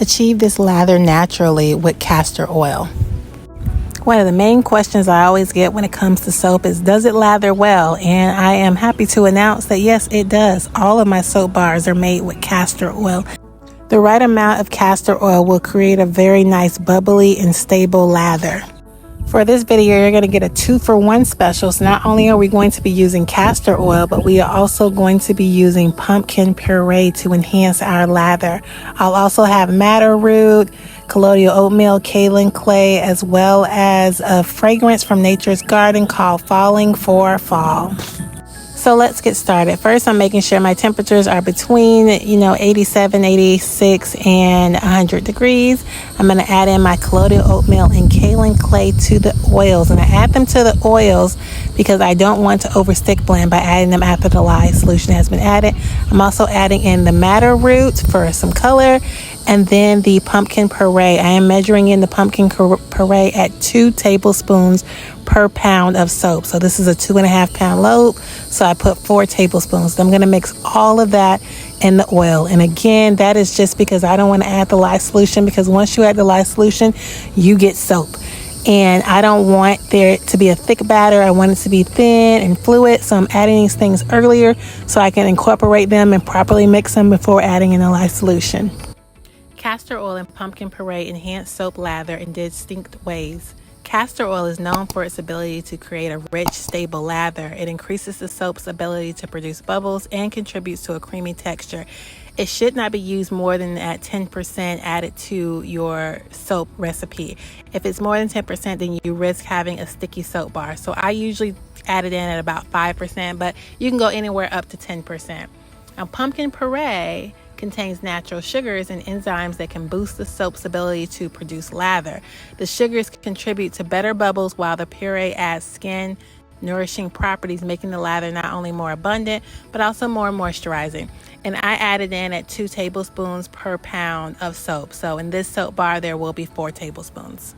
Achieve this lather naturally with castor oil. One of the main questions I always get when it comes to soap is, does it lather well? And I am happy to announce that yes, it does. All of my soap bars are made with castor oil. The right amount of castor oil will create a very nice bubbly and stable lather. For this video, you're going to get a 2-for-1 special. So not only are we going to be using castor oil, but we are also going to be using pumpkin puree to enhance our lather. I'll also have madder root, colloidal oatmeal, kaolin clay, as well as a fragrance from Nature's Garden called Falling for Fall. So let's get started. First, I'm making sure my temperatures are between, 87, 86, and 100 degrees. I'm going to add in my colloidal oatmeal and kaolin clay to the oils. And I add them to the oils because I don't want to overstick blend by adding them after the lye solution has been added. I'm also adding in the madder root for some color, and then the pumpkin puree. I am measuring in the pumpkin puree at 2 tablespoons per pound of soap. So this is a 2.5 pound load. So I put 4 tablespoons. I'm going to mix all of that in the oil. And again, that is just because I don't want to add the lye solution, because once you add the lye solution, you get soap. And I don't want there to be a thick batter. I want it to be thin and fluid. So I'm adding these things earlier so I can incorporate them and properly mix them before adding in the lye solution. Castor oil and pumpkin puree enhance soap lather in distinct ways. Castor oil is known for its ability to create a rich, stable lather. It increases the soap's ability to produce bubbles and contributes to a creamy texture. It should not be used more than at 10% added to your soap recipe. If it's more than 10%, then you risk having a sticky soap bar. So I usually add it in at about 5%, but you can go anywhere up to 10%. Now, pumpkin puree contains natural sugars and enzymes that can boost the soap's ability to produce lather. The sugars contribute to better bubbles, while the puree adds skin nourishing properties, making the lather not only more abundant but also more moisturizing. And I added in at 2 tablespoons per pound of soap. So in this soap bar there will be 4 tablespoons.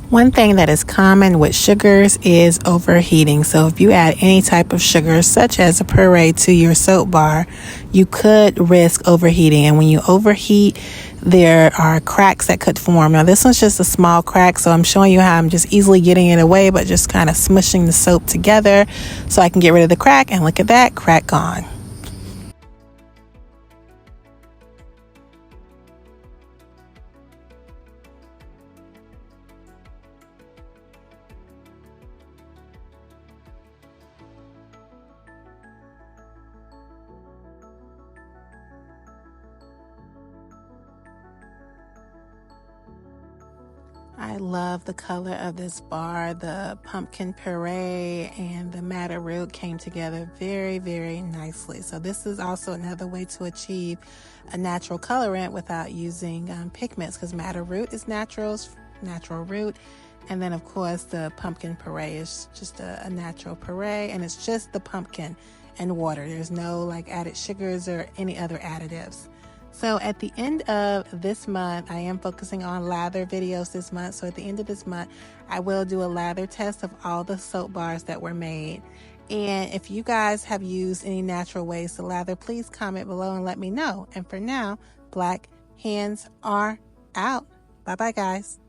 One thing that is common with sugars is overheating. So if you add any type of sugar, such as a puree, to your soap bar, you could risk overheating. And when you overheat, there are cracks that could form. Now this one's just a small crack, so I'm showing you how I'm just easily getting it away, but just kind of smushing the soap together so I can get rid of the crack. And look at that, crack gone. I love the color of this bar. The pumpkin puree and the madder root came together very, very nicely. So this is also another way to achieve a natural colorant without using pigments, because madder root is natural root. And then of course the pumpkin puree is just a natural puree, and it's just the pumpkin and water. There's no like added sugars or any other additives. So at the end of this month, I am focusing on lather videos this month. So at the end of this month, I will do a lather test of all the soap bars that were made. And if you guys have used any natural ways to lather, please comment below and let me know. And for now, Black Hands are out. Bye-bye, guys.